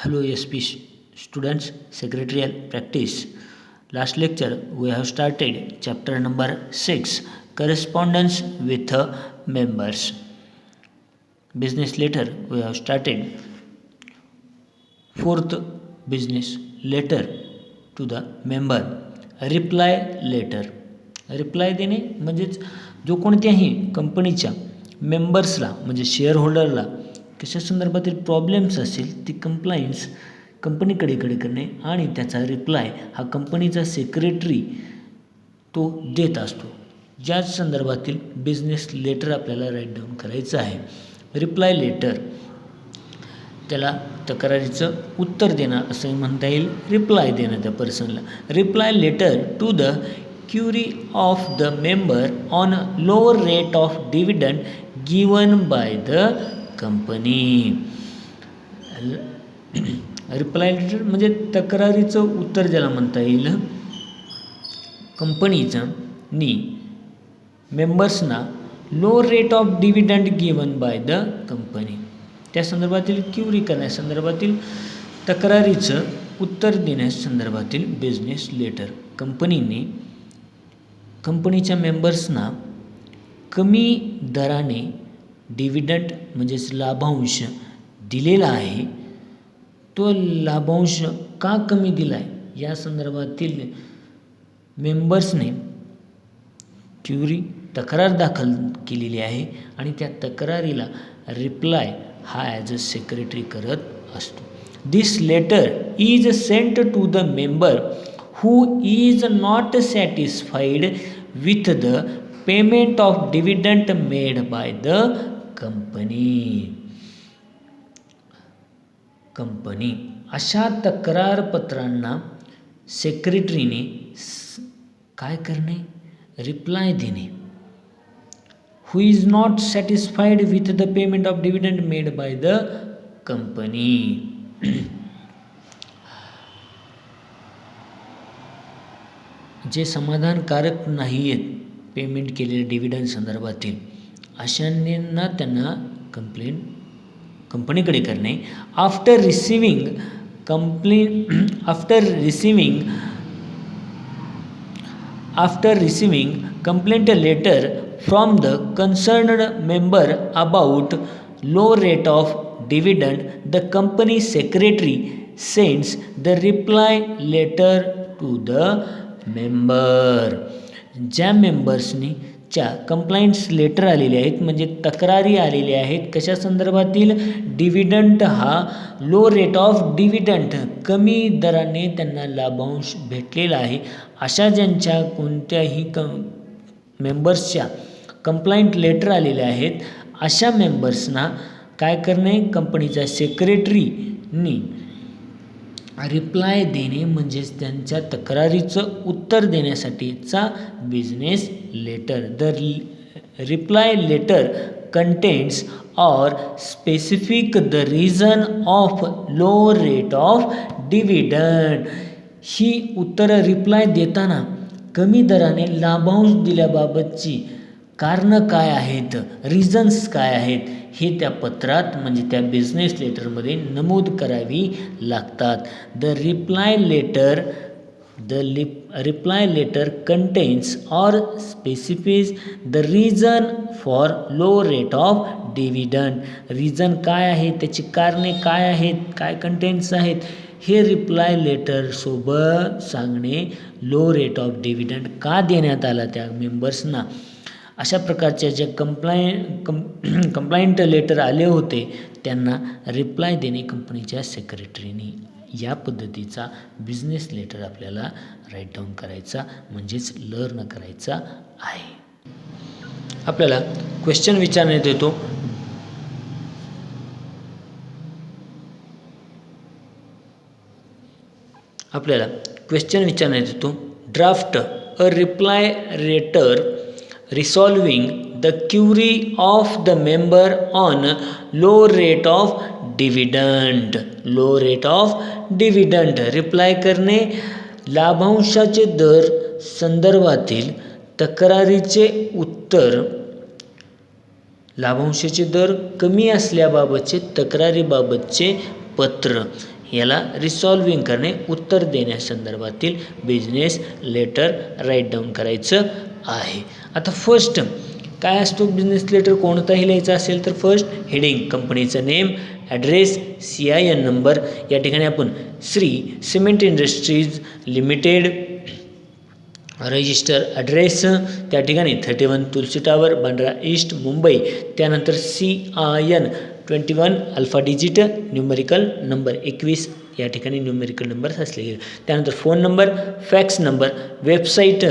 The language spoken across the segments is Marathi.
Hello SP students, secretarial practice. Last lecture we have started chapter number 6, correspondence with members. Business letter we have started. Fourth business letter to the member, reply letter. Reply देणे म्हणजेच जो कोणत्याही कंपनीच्या मेंबर्सला म्हणजे शेअर होल्डरला कशा संदर्भातील प्रॉब्लेम्स असेल ती कंपनीकडे करणे आणि त्याचा रिप्लाय हा कंपनीचा सेक्रेटरी तो देत असतो. ज्या संदर्भातील बिझनेस लेटर आपल्याला राईट डाऊन करायचं आहे. रिप्लाय लेटर त्याला तक्रारीचं उत्तर देणं असंही म्हणता येईल, रिप्लाय देणं त्या पर्सनला. Reply letter to the query of the member on lower rate of dividend given by the company. Reply letter म्हणजे तक्रारीचं उत्तर ज्याला म्हणता येईल. कंपनीचं मेंबर्सना lower rate of dividend given by the company, त्या संदर्भातील क्युरी करण्यासंदर्भातील तक्रारीचं उत्तर देण्यासंदर्भातील बिझनेस लेटर. कंपनीच्या मेंबर्सना कमी दराने डिव्हिडंड म्हणजेच लाभांश दिलेला आहे. तो लाभांश का कमी दिला आहे या संदर्भातील मेंबर्सने तक्रार दाखल केलेली आहे आणि त्या तक्रारीला रिप्लाय हा ॲज अ सेक्रेटरी करत असतो. This letter is sent to the member who is not satisfied with the payment of dividend made by the company. अशा तक्रारपत्रांना सेक्रेटरीने काय करणे, रिप्लाय देणे. who is not satisfied with the payment of dividend made by the company. जे समाधानकारक नाही आहेत पेमेंट केलेल्या डिव्हिडंड संदर्भातील अशांना त्यांना कंपनीकडे करणे. After receiving complaint letter from the concerned member about low rate of dividend, the company secretary sends the reply letter to the member. ज्या मेंबर्सनी कंप्लायंट्स लेटर आलेले आहेत म्हणजे तक्रारी आलेल्या आहेत कशा संदर्भातील, डिव्हिडंड हा लो रेट ऑफ डिव्हिडंड कमी दराने त्यांना लाभांश भेटलेला आहे. अशा ज्यांच्या कोणत्याही मेंबर्सच्या कंप्लायंट लेटर आलेल्या आहेत अशा मेंबर्सना काय करणे, कंपनीच्या सेक्रेटरीनी रिप्लाय देणे म्हणजेच त्यांच्या तक्रारीचं उत्तर देण्यासाठीचा business letter. The reply letter contains or specific the reason of low rate of dividend. ही उत्तरं रिप्लाय देताना कमी दराने लाभांश दिल्याबाबतची कारणं काय आहेत, रिझन्स काय आहेत हे त्या पत्रात म्हणजे त्या बिझनेस लेटरमध्ये नमूद करावी लागतात. The reply letter contains or specifies the reason for low rate of dividend. Reason काय आहे, त्याची कारणे काय आहेत, काय कंटेन्स आहेत हे रिप्लाय लेटरसोबत सांगणे. लो रेट ऑफ डिव्हिडंड का देण्यात आला त्या मेंबर्सना. अशा प्रकारच्या ज्या कंप्लायंट लेटर आले होते त्यांना रिप्लाय देणे कंपनीच्या सेक्रेटरीनी. या पद्धतीचा बिझनेस लेटर आपल्याला राईट डाऊन करायचा म्हणजेच लर्न करायचा आहे. आपल्याला क्वेश्चन विचारण्यात येतो. Draft a reply letter resolving the query of the member on low rate of dividend. Reply करणे लाभांशाचे दर संदर्भातील तक्रारीचे उत्तर. लाभांशाचे दर कमी असल्याबाबतचे तक्रारीबाबतचे पत्र. याला रिसॉल्विंग करणे, उत्तर देण्यासंदर्भातील बिझनेस लेटर राईट डाऊन करायचं आहे. आता फर्स्ट काय असतो बिझनेस लेटर कोणताही लिहायचा असेल तर फर्स्ट हेडिंग, कंपनीचं नेम, ॲड्रेस, CIN नंबर. या ठिकाणी आपण Shree cement industries limited register address त्या ठिकाणी 31 तुलसी टावर बांद्रा ईस्ट मुंबई. त्यानंतर CIN 21 alpha digit numerical number 21 या ठिकाणी न्यूमेरिकल नंबर्स असले गेले. त्यानंतर phone number, fax number, website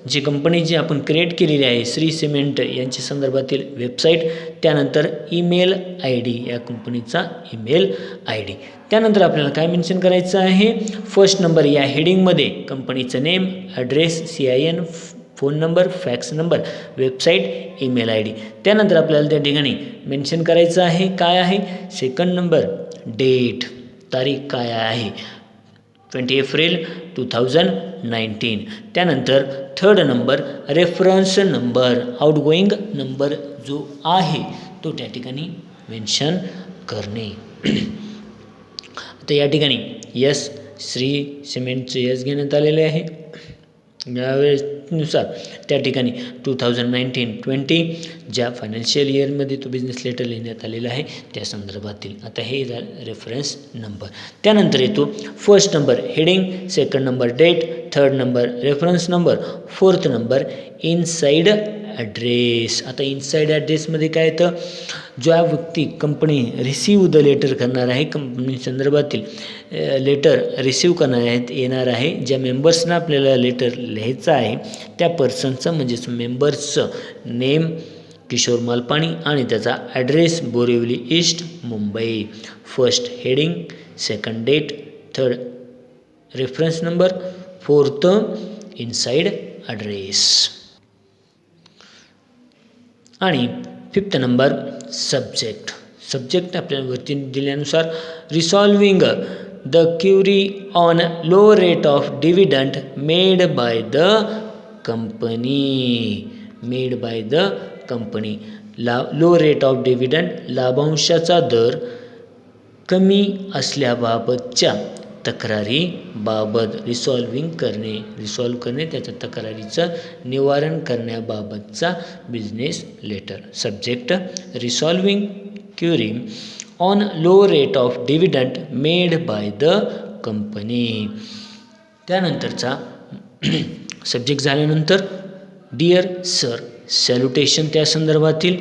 जी कंपनी जी आपण क्रिएट केलेली आहे श्री सिमेंट यांच्या संदर्भातील वेबसाईट. त्यानंतर ईमेल ID, या कंपनीचा ईमेल ID. त्यानंतर आपल्याला काय मेन्शन करायचं आहे, फर्स्ट नंबर या हेडिंगमध्ये कंपनीचं name, address, CIN, phone number, fax number, website, email ID. त्यानंतर आपल्याला त्या ठिकाणी मेन्शन करायचं आहे काय आहे, सेकंड नंबर, डेट, तारीख काय आहे 20 एप्रिल 2019. त्यानंतर third number reference number, outgoing number जो आहे तो त्या ठिकाणी मेन्शन करणे. आता या ठिकाणी यस श्री सिमेंटचे यस घेण्यात आलेले आहे. यावेळेसनुसार त्या ठिकाणी 2019-20 ज्या फायनान्शियल इयरमध्ये तो बिझनेस लेटर लिहिण्यात आलेला आहे त्या संदर्भातील. आता हे झालं रेफरन्स नंबर. त्यानंतर येतो first number heading, second number date, third number reference number, fourth number inside address. आता इनसाईड ॲड्रेसमध्ये काय येतं, ज्या व्यक्ती कंपनी रिसीव द लेटर करणार आहे, कंपनी संदर्भातील लेटर रिसीव करणार आहेत येणार आहे, ज्या मेंबर्सना आपल्याला लेटर लिहायचं आहे त्या पर्सनचं म्हणजेच मेंबर्सचं नेम किशोर मालपाणी आणि त्याचा address Borivali east Mumbai. First heading, second date, third reference number, fourth inside address. आणि फिफ्थ नंबर सब्जेक्ट आपल्याला वरती दिल्यानुसार resolving the query on low rate of dividend made by the company. Low rate of dividend लाभांशाचा दर कमी असल्याबाबतच्या तक्रारीबाबत रिसॉल्व्ह करणे त्याच्या तक्रारीचं निवारण करण्याबाबतचा business letter. Subject resolving query on low rate of dividend made by the company. त्यानंतरचा सब्जेक्ट झाल्यानंतर डिअर सर सॅल्युटेशन त्या संदर्भातील.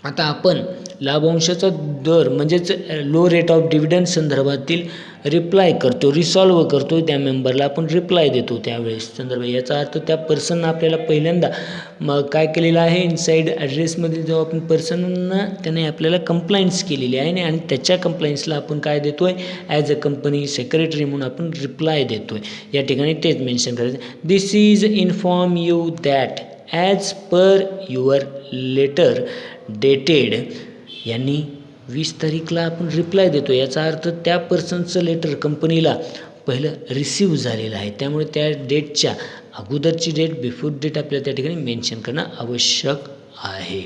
आता आपण लाभांशाचा दर म्हणजेच लो रेट ऑफ डिव्हिडंड संदर्भातील रिप्लाय करतो, रिसॉल्व करतो, त्या मेंबरला आपण रिप्लाय देतो त्यावेळेस संदर्भ. याचा अर्थ त्या पर्सननं आपल्याला पहिल्यांदा मग काय केलेलं आहे, इनसाईड ॲड्रेसमध्ये जेव्हा आपण पर्सनना त्याने आपल्याला कंप्लायन्स केलेली आहे आणि त्याच्या कंप्लायन्सला आपण काय देतो आहे, ॲज अ कंपनी सेक्रेटरी म्हणून आपण रिप्लाय देतो आहे. या ठिकाणी तेच मेन्शन करायचं, this is inform you that as per your letter dated. यांनी 20 तारीखला आपण रिप्लाय देतो, याचा अर्थ त्या पर्सनचं लेटर कंपनीला पहिलं रिसीव झालेलं आहे, त्यामुळे त्या डेटच्या अगोदरची डेट बिफोर डेट आपल्याला त्या ठिकाणी मेन्शन करणं आवश्यक आहे.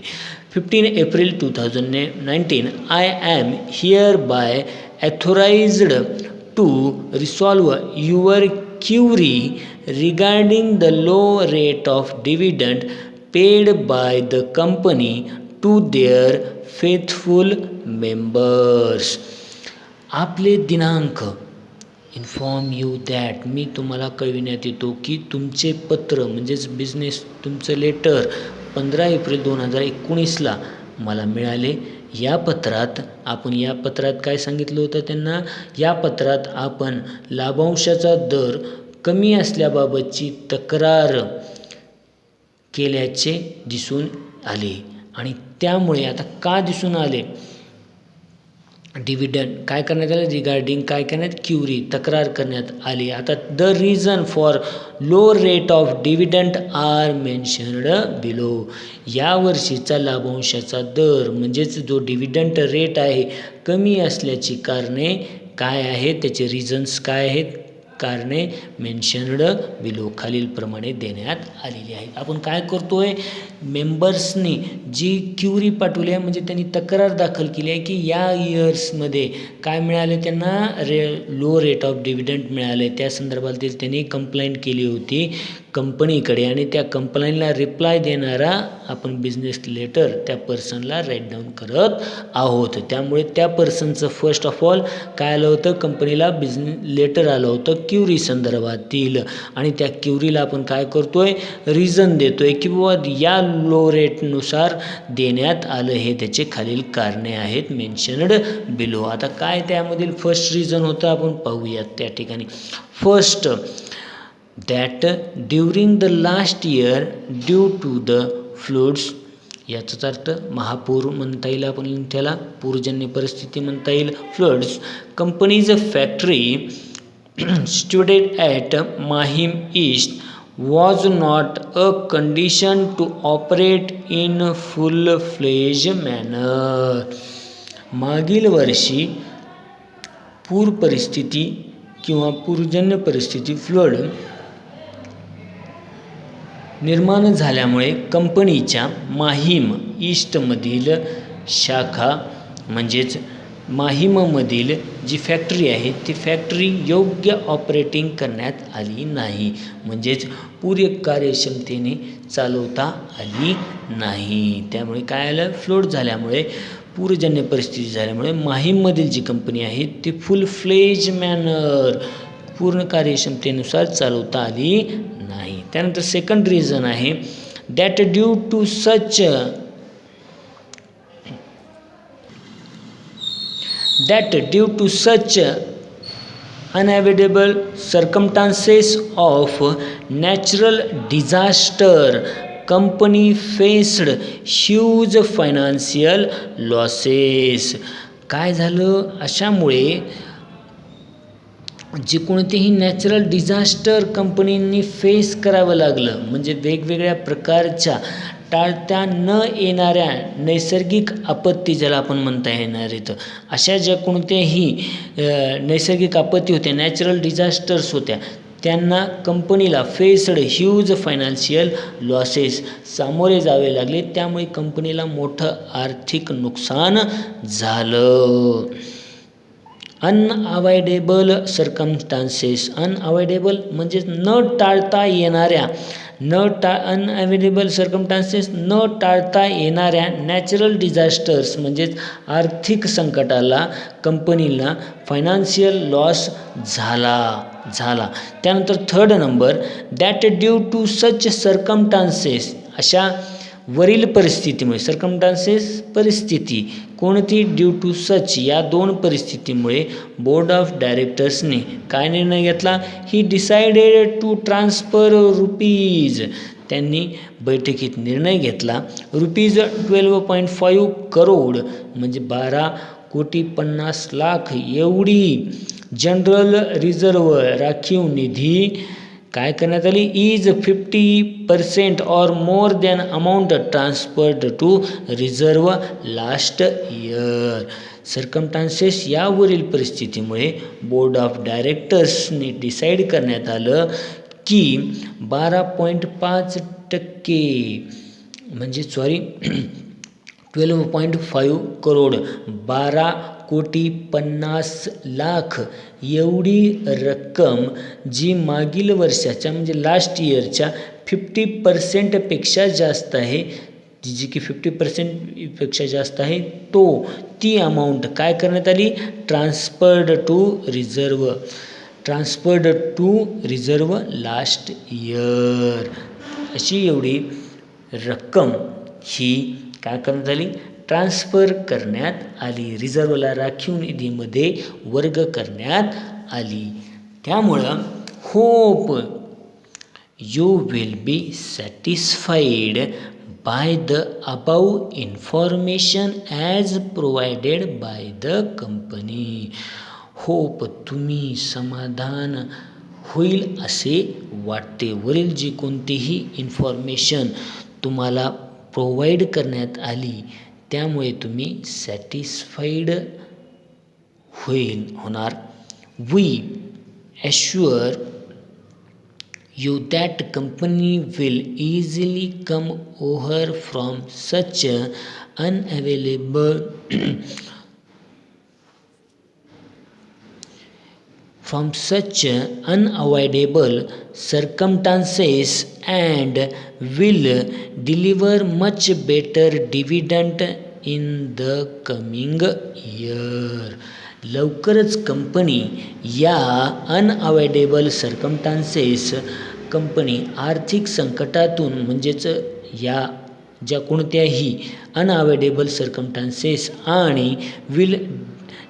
15 April 2019 I am hereby authorised to resolve your query regarding the low rate of dividend paid by the company to their faithful members. आपले दिनांक इन्फॉर्म यू दॅट, मी तुम्हाला कळविण्यात येतो की तुमचे पत्र म्हणजेच बिझनेस तुमचं लेटर 15 एप्रिल 2019ला मला मिळाले. या पत्रात काय सांगितलं होतं त्यांना, या पत्रात आपण लाभांशाचा दर कमी असल्याबाबतची तक्रार केल्याचे दिसून आले. आणि त्यामुळे आता का दिसून आले, डिव्हिडंड काय करण्यात आलं, रिगार्डिंग काय करण्यात, क्युरी तक्रार करण्यात आली. आता the reason for low rate of dividend are mentioned below. या वर्षीचा लाभांशाचा दर म्हणजेच जो डिव्हिडंड रेट आहे कमी असल्याची कारणे काय आहेत, त्याचे रिझन्स काय आहेत कारणे मेन्शन्ड बिलो खालीलप्रमाणे देण्यात आलेली आहेत. आपण काय करतोय, मेंबर्सनी जी क्युरी पाठवली आहे म्हणजे त्यांनी तक्रार दाखल केली आहे की या इयर्समध्ये काय मिळाले त्यांना, लो रेट ऑफ डिव्हिडंड मिळाले. त्या संदर्भातील त्यांनी कंप्लेंट केली होती कंपनीकडे आणि त्या कंप्लेंटला रिप्लाय देणारा आपण बिझनेस लेटर त्या पर्सनला राईट डाऊन करत आहोत. त्यामुळे त्या पर्सनचं फर्स्ट ऑफ ऑल काय आलं होतं, कंपनीला लेटर आलं होतं क्युरी संदर्भातील आणि त्या क्युरीला आपण काय करतोय, रिझन देतोय की बाबा या लो रेटनुसार देण्यात आलं, हे त्याचे खालील कारणे आहेत मेन्शन्ड बिलो. आता काय त्यामधील फर्स्ट रिझन होतं आपण पाहूयात त्या ठिकाणी. First, that during the last year due to the floods, याचाच अर्थ महापूर म्हणता येईल आपण त्याला, पूरजन्य परिस्थिती म्हणता येईल, floods, companies factory situated at Mahim East was not a condition to operate in full-fledged manner. मागील वर्षी पूर परिस्थिती किंवा पूरजन्य परिस्थिती फ्लड निर्माण झाल्यामुळे कंपनीच्या माहीम ईस्टमधील शाखा म्हणजेच माहीममधील जी फॅक्टरी आहे ती फॅक्टरी योग्य ऑपरेटिंग करण्यात आली नाही, म्हणजेच पुरे कार्यक्षमतेने चालवता आली नाही. त्यामुळे काय आलं, फ्लड झाल्यामुळे, पूरजन्य परिस्थिती झाल्यामुळे माहीममधील जी कंपनी आहे ती फुल फ्लेज मॅनर, पूर्ण कार्यक्षमतेनुसार चालवता आली नाही. त्यानंतर सेकंड रिझन आहे, that due to such unavoidable circumstances of natural disaster, company faced huge financial losses. काय झालं, अशामुळे जे कोणतेही नॅचरल डिझास्टर कंपनींनी फेस करावं लागलं, म्हणजे वेगवेगळ्या प्रकारच्या टाळता न येणाऱ्या नैसर्गिक आपत्ती ज्याला आपण म्हणता येणार आहेत, अशा ज्या कोणत्याही नैसर्गिक आपत्ती होत्या, नॅचरल डिझास्टर्स होत्या, त्यांना कंपनीला फेस्ड ह्यूज फायनान्शियल लॉसेस सामोरे जावे लागले. त्यामुळे कंपनीला मोठं आर्थिक नुकसान झालं. अनअवॉइडेबल सर्कमस्टान्सेस, अनअवॉइडेबल म्हणजे न टाळता येणाऱ्या, अनअवॉइडेबल सर्कमस्टान्सेस न टाळता येणाऱ्या नॅचरल डिझास्टर्स म्हणजेच आर्थिक संकटाला कंपनीला फायनान्शियल लॉस झाला. त्यानंतर third number, that due to such circumstances, अशा वरील परिस्थितीमुळे, सर्कमस्टान्सेस परिस्थिती कोणती, ड्यू टू सच या दोन परिस्थितीमुळे बोर्ड ऑफ डायरेक्टर्सने काय निर्णय घेतला, he decided to transfer rupees, त्यांनी बैठकीत निर्णय घेतला रुपीज 12.5 करोड म्हणजे 12,50,00,000 एवढी जनरल रिझर्व राखीव निधी काय करण्यात आली, is 50% or more than amount transferred to reserve last year. Circumstances यावरील परिस्थितीमुळे बोर्ड ऑफ डायरेक्टर्सने डिसाईड करण्यात आलं की 12.5% म्हणजे 12.5 करोड 12,50,00,000 एवढी रक्कम जी मागील वर्षाच्या म्हणजे लास्ट इयरच्या 50%पेक्षा जास्त आहे, जी की 50%पेक्षा जास्त आहे, ती अमाऊंट काय करण्यात आली, transferred to reserve last year. अशी एवढी रक्कम ही काय करण्यात आली, ट्रान्सफर करण्यात आली, रिझर्वला राखीव निधीमध्ये वर्ग करण्यात आली. त्यामुळं hope you will be satisfied by the above information as provided bye the company. Hope तुम्ही समाधान होईल असे वाटते, वरील जी कोणतीही इन्फॉर्मेशन तुम्हाला प्रोव्हाइड करण्यात आली त्यामुळे तुम्ही सॅटिस्फाईड होणार. We assure you that company will easily come over from such unavailable from such unavoidable circumstances and will deliver much better dividend in the coming year. लवकरच कंपनी या अनअवॉइडेबल सर्कमस्टान्सेस कंपनी आर्थिक संकटातून म्हणजेच या ज्या कोणत्याही अनअवॉइडेबल सर्कमस्टान्सेस आणि will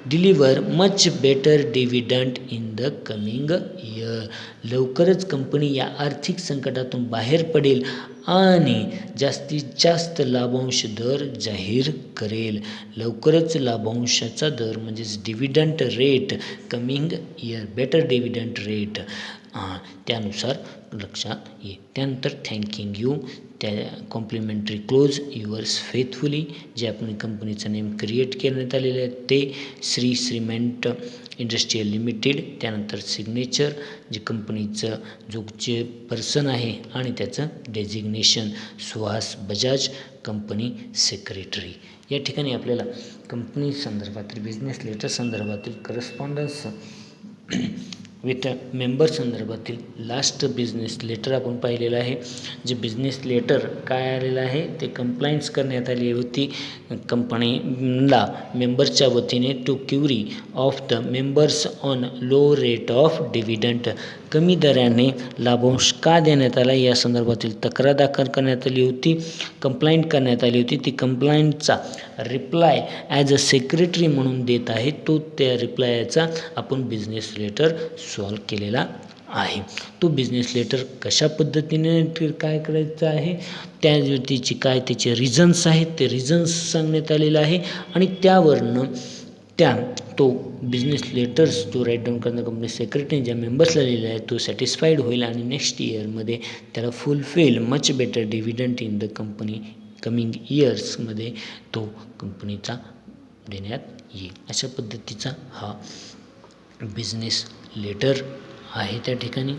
deliver much better dividend in the coming year. लवकरच कंपनी या आर्थिक संकटातून बाहेर पडेल आणि जास्तीत जास्त लाभांश दर जाहीर करेल. लवकरच लाभांशाचा दर म्हणजेच dividend rate coming year better dividend rate त्यानुसार लक्षात येईल. त्यानंतर थँकिंग यू त्या कॉम्प्लिमेंटरी क्लोज युअर्स फेथफुली जे आपण कंपनीचं नेम क्रिएट करण्यात आलेले आहे ते श्री श्रीमेंट इंडस्ट्रीयल लिमिटेड. त्यानंतर सिग्नेचर जे कंपनीचं जो जे पर्सन आहे आणि त्याचं designation Suhas Bajaj company secretary. या ठिकाणी आपल्याला कंपनी संदर्भातील बिझनेस लेटर संदर्भातील करस्पॉन्डन्स विथ मेंबर संदर्भातील लास्ट बिझनेस लेटर आपण पाहिलेलं आहे. जे बिझनेस लेटर काय आलेलं आहे ते कंप्लायन्स करण्यात आली होती कंपनीला मेंबर्सच्या वतीने to query of the members on low rate of dividend. कमी दराने लाभांश का देण्यात आला या संदर्भातील तक्रार दाखल करण्यात आली होती, कंप्लायंट करण्यात आली होती. ती कंप्लायंटचा रिप्लाय ॲज अ सेक्रेटरी म्हणून देत आहे. तो त्या रिप्लायचा आपण बिझनेस लेटर सॉल्व केलेला आहे. तो बिझनेस लेटर कशा पद्धतीने काय करायचं आहे त्या तिची काय त्याचे रिझन्स आहेत ते रिझन्स सांगण्यात आलेलं आहे आणि त्यावरनं तो बिझनेस लेटर्स जो राईट डाऊन करणं कंपनी सेक्रेटरी ज्या मेंबर्सला लिहिलेला आहे तो सॅटिस्फाईड होईल आणि नेक्स्ट इयरमध्ये त्याला fulfil much better dividend in the company coming इयर्समध्ये तो कंपनीचा देण्यात येईल. अशा पद्धतीचा हा बिझनेस लेटर आहे त्या ठिकाणी.